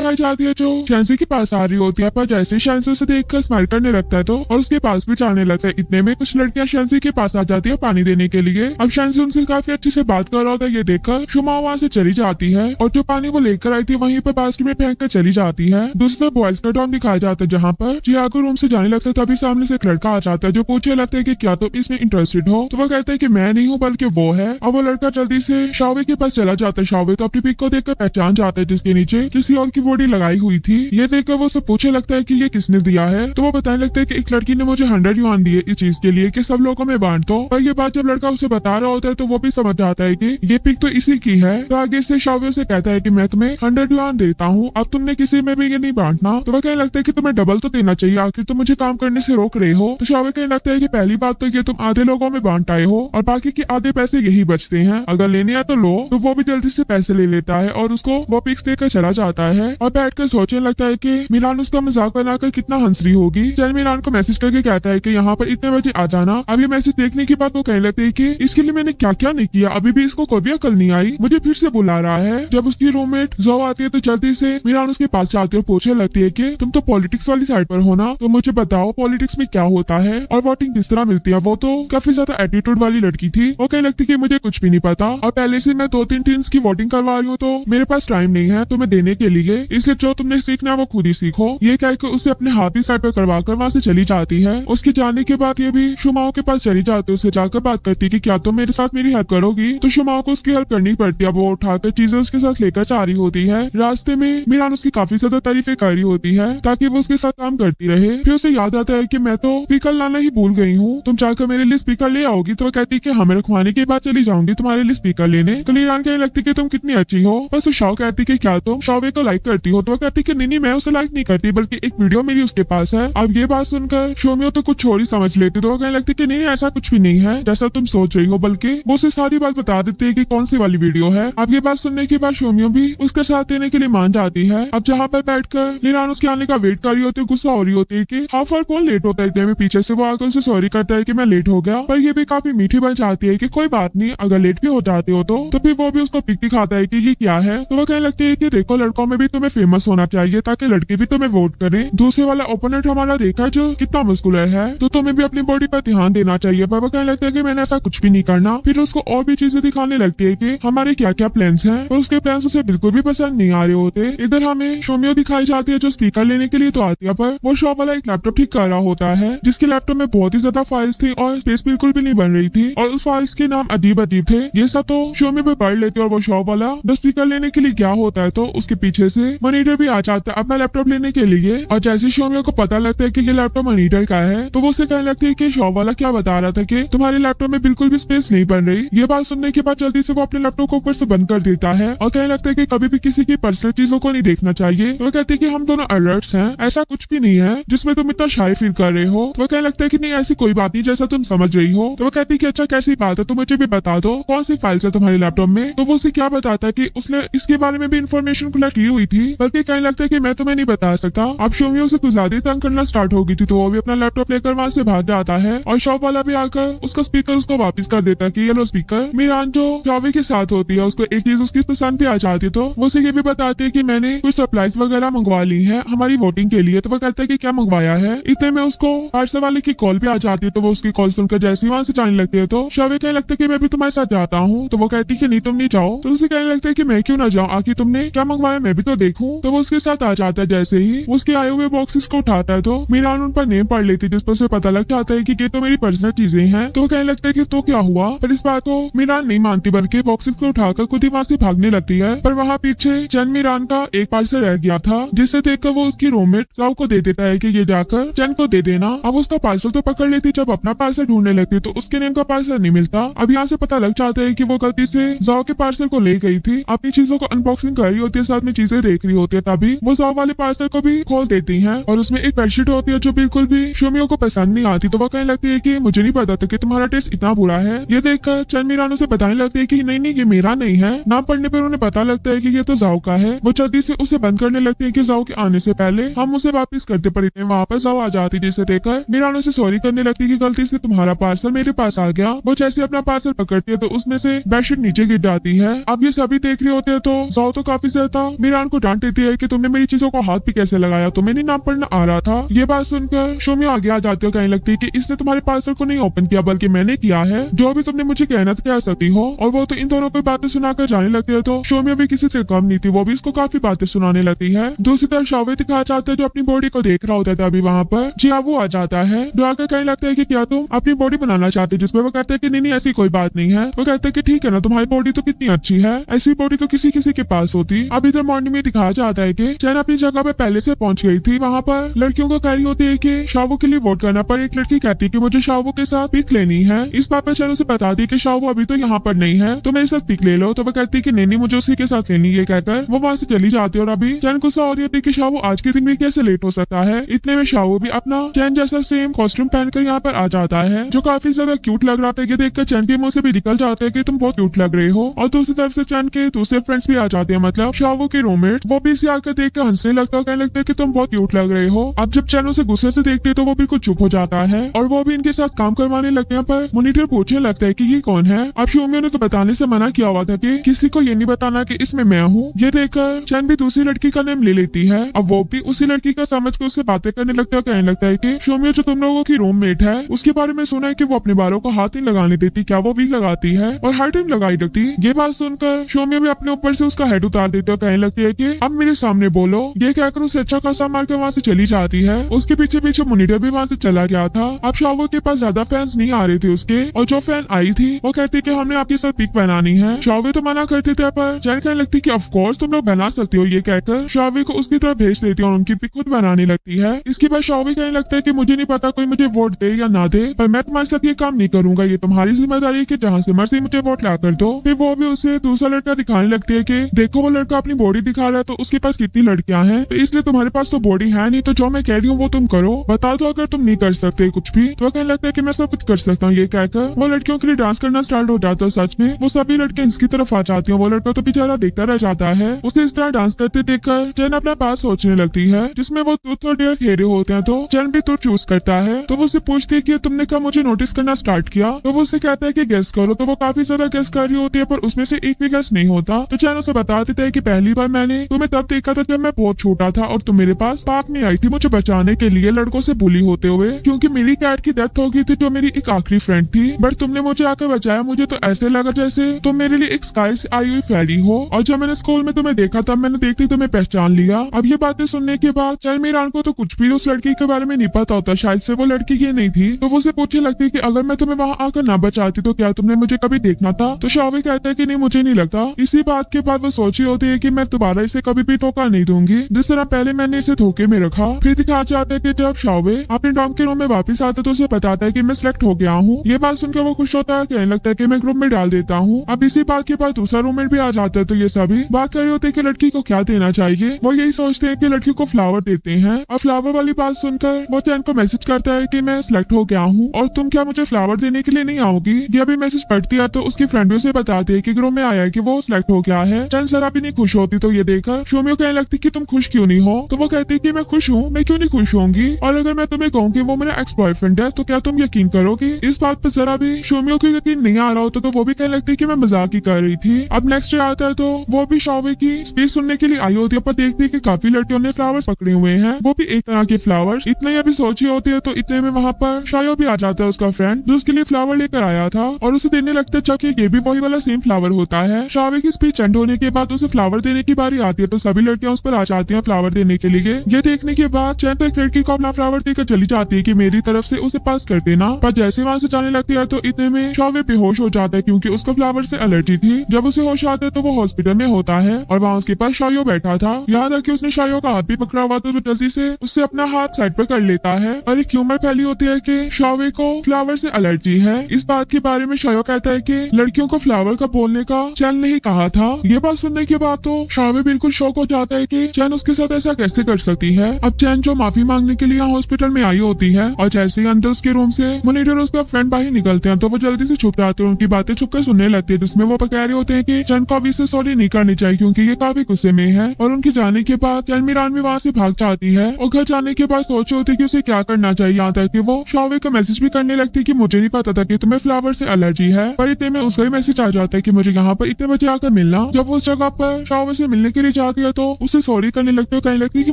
दिखाई जाती है जो शैंसी के पास आ रही होती है, पर जैसे शैंसी उसे देखकर स्माइल करने लगता है तो और उसके पास भी जाने लगता है। इतने में कुछ लड़कियां शैंसी के पास आ जाती है पानी देने के लिए। अब शैंसी उनसे काफी अच्छे से बात कर रहा होता है, ये देखकर शुमा वहाँ से चली जाती है और जो पानी वो लेकर आई थी वहीं पर बास्केट में फेंक कर चली जाती है। दूसरी तरफ बॉयज का डॉम दिखाया जाता है जहाँ पर चियागो रूम से जाने लगता है, तभी सामने से एक लड़का आ जाता है जो पूछने लगता है कि क्या तुम इसमें इंटरेस्टेड हो। तो वो कहता है कि मैं नहीं हूँ बल्कि वो है। अब वो लड़का जल्दी से शावे के पास चला जाता है। शावे तो अपनी पिक को देखकर पहचान जाता है जिसके नीचे किसी और की बॉडी लगाई हुई थी। ये देखकर वो उससे पूछने लगता है कि ये किसने दिया है। तो वो बताने लगता है कि एक लड़की ने मुझे 100 युआन दिए इस चीज के लिए कि सब लोगों में बांट दो। पर ये बात जब लड़का उसे बता रहा होता है तो वो भी समझ जाता है कि ये पिक तो इसी की है। तो आगे से शावे से कहता है कि मैं तुम्हें 100 युआन देता हूँ, अब तुमने किसी में भी ये नहीं बांटना। तो वह कहने लगता है कि तुम्हें डबल तो देना चाहिए, आखिर तुम मुझे काम करने से रोक रहे हो। तो शावे कहने लगता है कि पहली बात तो ये तुम आधे लोगों में बांट आए हो और बाकी के आधे पैसे यही बचते हैं, अगर लेने आए तो लो। तो वो भी जल्दी से पैसे ले लेता है और उसको वो पिक्स देकर चला जाता है और बैठकर सोचने लगता है कि मिलान उसका मजाक बनाकर कितना हंस रही होगी। चैन मिलान को मैसेज करके कहता है कि यहाँ पर इतने बजे आ जाना। अब ये मैसेज देखने के बाद वो कहने लगती है कि इसके लिए मैंने क्या क्या नहीं किया, अभी भी इसको कोई भी अकल नहीं आई, मुझे फिर से बुला रहा है। जब उसकी रूममेट जो आती है तो जल्दी से मिलान उसके पास जाती है और पूछने लगती है कि तुम तो पॉलिटिक्स वाली साइड पर हो ना, तो मुझे बताओ पॉलिटिक्स में क्या होता है और वोटिंग किस तरह मिलती है। वो तो काफी ज्यादा एटीट्यूड वाली लड़की थी। वो कहने लगती कि मुझे कुछ भी नहीं पता और पहले से मैं 2-3 टीम्स की वोटिंग करवा रही हूँ, तो मेरे पास टाइम नहीं है तुम्हें देने के लिए, इसलिए जो तुमने सीखना है वो खुद ही सीखो। ये कहकर उसे अपने हाथ ही साइड पर करवा कर वहाँ से चली जाती है। उसके जाने के बाद ये भी शुमाओ के पास चली जाती है, उससे जाकर बात करती कि क्या तुम मेरे साथ मेरी हेल्प करोगी। तो शुमाओ को उसकी हेल्प करनी पड़ती है। वो उठाकर चीजें उसके साथ लेकर जा रही होती है। रास्ते में मिलान उसकी काफी ज्यादा तारीफें कर रही होती है ताकि वो उसके साथ काम करती रहे। फिर उसे याद आता है कि मैं तो स्पीकर लाना ही भूल गई हूँ, तुम जाकर मेरे लिए स्पीकर ले आओगी। तो वो कहती कि हमें रखवाने के बाद चली जाऊंगी तुम्हारे लिए स्पीकर लेने। तो लीरान कहने लगती कि तुम कितनी अच्छी हो। बस शाओ कहती कि क्या तुम शावे को लाइक करती हो। तो वो कहती कि नहीं मैं उसे लाइक नहीं करती, बल्कि एक वीडियो मेरी उसके पास है। अब ये बात सुनकर शोमियो तो कुछ और ही समझ लेती। तो वो कहने लगती कि नहीं ऐसा कुछ भी नहीं है जैसा तुम सोच रही हो, बल्कि वो उसे सारी बात बता देती है कि कौन सी वाली वीडियो है। अब ये बात सुनने के बाद शोमियो भी उसका साथ देने के लिए मान जाती है। अब जहाँ पर बैठकर लीरान उसके आने का वेट कर रही होती है, गुस्सा हो रही होती है कि हाफ आवर कौन लेट होता है इतने में। पीछे से वो आकर उसे सॉरी करता है कि मैं लेट हो गया, पर ये भी काफी मीठी बन जाती है कि कोई बात नहीं, अगर लेट भी हो जाते हो तो फिर वो भी उसको पिक दिखाता है कि ये क्या है। तो वो कहने लगती है कि देखो लड़कों में भी तुम्हें फेमस होना चाहिए ताकि लड़के भी तुम्हें वोट करें। दूसरे वाला ओपोनेंट हमारा देखा जो कितना मस्कुलर है, तो तुम्हें भी अपनी बॉडी पर ध्यान देना चाहिए। पापा कहने लगता है कि मैंने ऐसा कुछ भी नहीं करना। फिर उसको और भी चीजें दिखाने लगती है कि हमारे क्या क्या प्लान्स हैं, और उसके प्लान्स उसे बिल्कुल भी पसंद नहीं आ रहे होते। इधर हमें शोमियो दिखाई जाती है जो स्पीकर लेने के लिए तो आती है, पर वो शॉप वाला एक लैपटॉप ठीक कर रहा होता है जिसके लैपटॉप में बहुत ही ज्यादा फाइल्स थी और स्पेस बिल्कुल भी नहीं बन रही थी और उस फाइल्स के नाम अजीब अजीब थे। ये सब तो शोमियो पे पढ़ लेते और वो शॉप वाला जब स्पीकर लेने के लिए क्या होता है तो उसके पीछे से मनीटर भी आ जाता है अपना लैपटॉप लेने के लिए। और जैसे शोमियो को पता लगता है कि ये लैपटॉप मनीटर का है तो वो उसे कहने लगती है कि शॉप वाला क्या बता रहा था कि तुम्हारे लैपटॉप में बिल्कुल भी स्पेस नहीं बन रही। ये बात सुनने के बाद जल्दी से वो अपने लैपटॉप को ऊपर से बंद कर देता है और कहने लगता है कि कभी भी किसी की पर्सनल चीजों को नहीं देखना चाहिए। वो कहती है कि हम दोनों अलर्ट्स हैं, ऐसा कुछ भी नहीं है जिसमें तुम इतना शाय फील कर रहे हो। वो कहने लगता है कि नहीं ऐसी कोई बात नहीं जैसा तुम समझ रही हो। तो वो कहती है कि अच्छा कैसी बात है, तुम मुझे भी बता दो कौन सी फाइल्स है तुम्हारे लैपटॉप में। तो वो उसे क्या बताता है कि उसने इसके बारे में भी इन्फॉर्मेशन कलेक्ट की हुई थी, बल्कि कहने लगता है कि मैं तुम्हें नहीं बता सकता। अब शोमियो से कुछ ज्यादा तंग करना स्टार्ट हो गई थी, तो वो भी अपना लैपटॉप लेकर वहाँ से भाग जाता है और शॉप वाला भी आकर उसका स्पीकर उसको वापस कर देता है कि ये लो स्पीकर। मीरान जो शावे के साथ होती है उसको एक चीज उसकी पसंद भी आ जाती है, तो वो उसे ये भी बताती है कि मैंने कुछ सप्लाईज वगैरह मंगवा ली है हमारी वोटिंग के लिए। तो वो कहता है कि क्या मंगवाया है। इतने में उसको पार्सल वाले की कॉल भी आ जाती है, तो वो उसकी कॉल सुनकर जैसे ही वहाँ से जाने लगती है तो शावे कहने लगता है कि मैं भी तुम्हारे साथ जाता हूँ। तो वो कहती है कि नहीं तुम नहीं जाओ। तो उसे कहने लगता है कि मैं क्यों ना जाऊँ, आखिर तुमने क्या मंगवाया मैं भी तो देखूं। तो वो उसके साथ आ जाता है। जैसे ही उसके आए हुए बॉक्सेस को उठाता है तो मीरान उन पर नेम पढ़ लेती है, जिस पर उसे पता लग जाता है कि ये तो मेरी पर्सनल चीजें हैं। तो वो कहने लगता है कि तो क्या हुआ, पर इस बात को मीरान नहीं मानती बल्कि बॉक्सेस को उठाकर खुद ही वहाँ से भागने लगती है। पर वहाँ पीछे चैन मीरान का एक पार्सल रह गया था जिसे देखकर वो उसकी रूममेट जाओ को दे देता है कि ये जाकर चैन को दे देना। अब उसका पार्सल तो पकड़ लेती, जब अपना पार्सल ढूंढने लगती तो उसके नेम का पार्सल नहीं मिलता। अब यहाँ से पता लग जाता है कि वो गलती से जाओ के पार्सल को ले गई थी, अपनी चीजों को अनबॉक्सिंग कर रही होती है, साथ में चीजें देख रही होती है। तभी वो जाओ वाले पार्सल को भी खोल देती है और उसमें एक बेडशीट होती है जो बिल्कुल भी शोमियो को पसंद नहीं आती। तो वो कहने लगती है कि मुझे नहीं पता था कि तुम्हारा टेस्ट इतना बुरा है। ये देखकर चैन मीरान उसे बताने लगती है कि नहीं नहीं ये मेरा नहीं है। नाम पढ़ने पर उन्हें पता लगता है कि ये तो जाओ का है। वो जल्दी से उसे बंद करने लगती है कि जाओ के आने से पहले हम उसे वापस करते पड़े थे। वहाँ पर जाओ आ जाती, जिसे देखकर मीरान उसे सॉरी करने लगती है कि गलती से तुम्हारा पार्सल मेरे पास आ गया। वो जैसे अपना पार्सल पकड़ती है तो उसमें से बेडशीट नीचे गिर जाती है। अब ये सभी देख रहे होते हैं तो जाओ तो काफी ज्यादा मीरान को डांट देती है कि तुमने मेरी चीजों को हाथ भी कैसे लगाया, तुम्हें नहीं नाम पढ़ना आ रहा था। ये बात सुनकर शोमियो आगे आ जाती है, कहने लगती है कि इसने तुम्हारे पार्सल को नहीं ओपन किया बल्कि मैंने किया है, जो भी तुमने मुझे कहना कह सकती हो। और वो तो इन दोनों को बातें सुनाकर जाने लगती है। तो शोमियो भी किसी से कम नहीं थी, वो भी इसको काफी बातें सुनाने लगती है। दूसरी तरफ शाओवे दिखाया जाता है जो अपनी बॉडी को देख रहा होता था अभी वहाँ पर। जी हाँ, वो आ जाता है जो आकर कहने लगता है कि क्या तुम अपनी बॉडी बनाना चाहते, जिसमें वो कहते हैं कि नहीं ऐसी कोई बात नहीं है। वो कहते हैं कि ठीक है ना, तुम्हारी बॉडी तो कितनी अच्छी है, ऐसी बॉडी तो किसी किसी के पास होती। अब इधर मॉर्निंग में दिखाया जाता है कि चैन अपनी जगह पे पहले से पहुंच गई थी। वहाँ पर लड़कियों को कह रही होती है कि शाओवो के लिए वोट करना, पर एक लड़की कहती है कि मुझे शाओवो के साथ पिक लेनी है। इस बात पर चैन उसे बता दी कि शाओवो अभी तो यहाँ पर नहीं है, तो मेरे साथ पिक ले लो। तो वो कहती है कि नहीं मुझे उसी के साथ लेनी है, कहकर वो वहाँ से चली जाती है। और अभी चैन गुस्सा हो रही होती है कि शाओवो आज के दिन भी कैसे लेट हो सकता है। इतने में शाओवो भी अपना चैन जैसा सेम कॉस्ट्यूम पहनकर यहाँ पर आ जाता है, जो काफी ज्यादा क्यूट लग रहा था। ये देखकर चैन के मुंह से भी निकल जाता है कि तुम बहुत क्यूट लग रहे हो। और दूसरी तरफ से चैन के दूसरे फ्रेंड्स भी आ जाते हैं, मतलब शाओवो के रूममेट, वो भी इसे आकर देख कर हंसने लगता है, कहने लगता है कि तुम बहुत क्यूट लग रहे हो। अब जब चैन उसे गुस्से से देखते हैं तो वो बिल्कुल चुप हो जाता है और वो भी इनके साथ काम करवाने लगते हैं। पर मॉनिटर पूछने लगता है कि ये कौन है। अब शोमियो ने तो बताने से मना किया हुआ था कि किसी को ये नहीं बताना कि इसमें मैं हूँ। ये देखकर चैन भी दूसरी लड़की का नाम ले लेती है। अब वो भी उसी लड़की का समझ कर उससे बातें करने लगता है, कहने लगता है कि शोमियो जो तुम लोगों की रूममेट है उसके बारे में सुना है कि वो अपने बालों को हाथ नहीं लगाने देती, क्या वो भी लगाती है और हर टाइम लगाई रखती। ये बात सुनकर शोमियो भी अपने ऊपर से उसका हेड उतार देती है, कहने लगती है कि अब मेरे सामने बोलो। ये कहकर उसे अच्छा खासा मारकर वहाँ से चली जाती है। उसके पीछे पीछे मॉनिटर भी वहाँ से चला गया था। अब शाओवो के पास ज्यादा फैंस नहीं आ रहे थे उसके, और जो फैन आई थी वो कहती कि हमने आपके साथ पिक बनानी है। शाओवे तो मना करते थे, पर चैन कहने लगती कि ऑफ कोर्स तुम लोग बना सकते हो। ये कहकर शाओवे को उसकी तरफ भेज देती है और उनकी पिक खुद बनाने लगती है। इसके बाद शाओवे कहने लगता है कि मुझे नहीं पता कोई मुझे वोट दे या ना दे, पर मैं तुम्हारे साथ ये काम नहीं करूंगा, ये तुम्हारी जिम्मेदारी है कि जहाँ से मर्जी मुझे वोट ला कर दो। फिर वो भी उसे दूसरा लड़का दिखाने लगती है कि देखो वो लड़का अपनी बॉडी दिखा रहा है तो उसके पास कितनी लड़कियां हैं, तो इसलिए तुम्हारे पास तो बॉडी है नहीं, तो जो मैं कह रही हूँ वो तुम करो, बता दो अगर तुम नहीं कर सकते कुछ भी। तो कहने लगता है कि मैं सब कुछ कर सकता हूँ। ये कहकर वो लड़कियों के लिए डांस करना स्टार्ट हो जाता है। सच में वो सभी लड़कियां इसकी तरफ आ जाती हैं। वो लड़का तो बेचारा देखता रह जाता है। उसे इस तरह डांस करते देखकर चैन अपना पास सोचने लगती है, जिसमें वो ट्रूथ और डेयर खेल रहे होते हैं। तो चैन भी ट्रूथ चूज करता है। तो वो उसे पूछती है कि तुमने कब मुझे नोटिस करना स्टार्ट किया। तो वो उसे कहता है कि गेस करो। तो वो काफी ज्यादा गेस कर रही होती है, पर उसमें से एक भी गेस नहीं होता। तो चैन उसे बता देता है कि पहली बार मैंने तुम्हें तब देखा था जब मैं बहुत छोटा था और तुम मेरे पास पार्क में आई थी मुझे बचाने के लिए लड़कों से बुली होते हुए, क्योंकि मेरी कैट की डेथ हो गई थी जो मेरी एक आखिरी फ्रेंड थी। बट तुमने मुझे आकर बचाया। मुझे तो ऐसे लगा जैसे तुम मेरे लिए एक स्काई से आई हुई फेरी हो। और जब मैंने स्कूल में तुम्हें देखा तब मैंने देखते तुम्हें पहचान लिया। अब ये बातें सुनने के बाद चैन मीरान को तो कुछ भी उस लड़की के बारे में नहीं पता होता, शायद से वो लड़की ये नहीं थी। तो वो उसे पूछने लगती कि अगर मैं तुम्हें वहाँ आकर ना बचाती तो क्या तुमने मुझे कभी देखना था। तो शाओवे कहता है कि नहीं मुझे नहीं लगता। इसी बात के बाद वो सोची होती है कि मैं दोबारा इसे कभी भी धोखा नहीं दूंगी जिस तरह पहले मैंने इसे धोखे में रखा। फिर दिखाया जाता है कि जब शाओवे अपने डॉम के रूम में वापस आता तो उसे बताता है कि मैं सिलेक्ट हो गया हूँ। ये बात सुनकर वो खुश होता है, कहने लगता है कि मैं ग्रुप में डाल देता हूँ। अब इसी बात के बाद दूसरा रूममेट भी आ जाता है। तो ये सभी बात कर रहे होते हैं कि लड़की को क्या देना चाहिए। वो यही सोचते हैं कि लड़की को फ्लावर देते हैं। और फ्लावर वाली बात सुनकर वो चैन को मैसेज करता है कि मैं सिलेक्ट हो गया हूँ और तुम क्या मुझे फ्लावर देने के लिए नहीं आओगी। ये अभी मैसेज पढ़ती है तो उसकी फ्रेंड भी उसे बताती है कि ग्रुप में आया है कि वो सिलेक्ट हो गया है। चैन जरा भी नहीं खुश होती। तो ये देखकर शोमियो कहने लगती कि तुम खुश क्यों नहीं हो। तो वो कहती कि मैं खुश हूँ, मैं क्यों नहीं खुश होंगी, और अगर मैं तुम्हें कहूँ कि वो मेरा एक्स बॉयफ्रेंड है तो क्या तुम यकीन करोगी। इस बात पर जरा भी शोमियो को यकीन नहीं आ रहा होता। तो वो भी कहने लगती कि मैं मजाक ही कर रही थी। अब नेक्स्ट डे आता है तो वो भी शाओवे की स्पीच सुनने के लिए आई होती है, पर देखती है कि काफी लड़कियों ने फ्लावर्स पकड़े हुए हैं, वो भी एक तरह के फ्लावर्स। इतने ही अभी सोची होती है तो इतने में वहाँ पर शायो भी आ जाता है, उसका फ्रेंड जो उसके लिए फ्लावर लेकर आया था, और उसे देने लगता है जबकि ये भी वही वाला सेम फ्लावर होता है। शाओवे की स्पीच एंड होने के बाद उसे फ्लावर देने की बारी आती है तो सभी लड़कियां उस पर आ जाती हैं फ्लावर देने के लिए। ये देखने के बाद चैन तो एक लड़की को अपना फ्लावर देकर चली जाती है कि मेरी तरफ से उसे पास कर देना, पर जैसे वहाँ से जाने लगती है तो इतने में शाओवे बेहोश हो जाता है क्योंकि उसको फ्लावर से एलर्जी थी। जब उसे होश आता है तो वो हॉस्पिटल में होता है और वहाँ उसके पास शायो बैठा था। याद है कि उसने शायो का हाथ भी पकड़ा हुआ था, तो जल्दी से उससे अपना हाथ साइड पर कर लेता है और एक ह्यूमर फैली होती है कि शाओवे को फ्लावर से एलर्जी है। इस बात के बारे में शायो कहता है कि लड़कियों को फ्लावर का बोलने का चैन नहीं कहा था। ये बात सुनने के बाद तो शाओवे बिल्कुल शॉक हो जाता है कि चैन उसके साथ ऐसा कैसे कर सकती है। अब चैन जो माफी मांगने के लिए यहाँ हॉस्पिटल में आई होती है और जैसे ही अंदर उसके रूम से मॉनिटर और उसका फ्रेंड बाहर निकलते हैं तो वो जल्दी से छुप जाते हैं, उनकी बातें छुपकर सुनने लगती है, जिसमें वो कह रहे होते हैं कि चैन को अभी से सॉरी नहीं करनी चाहिए क्योंकि ये काफी गुस्से में है। और उनके जाने के बाद चैन मीरान भी वहाँ से भाग जाती है और घर जाने के बाद सोच होती है कि उसे क्या करना चाहिए। यहाँ तक कि वो शाओवे का मैसेज भी करने लगती है कि मुझे नहीं पता था कि तुम्हें फ्लावर से एलर्जी है, पर इतने में उसका ही मैसेज आ जाता है कि मुझे यहाँ पर इतने बजे आकर मिलना। जब वो उस जगह पर शाओवे से मिलने के लिए जाती है तो उसे सॉरी करने लगते हो, कहने लगती है कि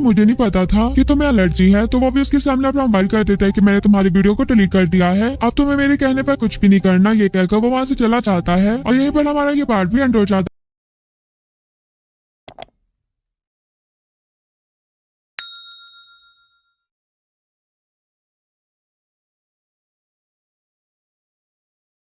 मुझे नहीं पता था कि तुम्हें एलर्जी है। तो वो भी उसके सामने अपना मोबाइल कर देता है कि मैंने तुम्हारी वीडियो को डिलीट कर दिया है, अब तुम्हें मेरे कहने पर कुछ भी नहीं करना, ये कहकर वो वहां से चला जाता है। और यहीं पर हमारा ये पार्ट भी एंड हो जाता है।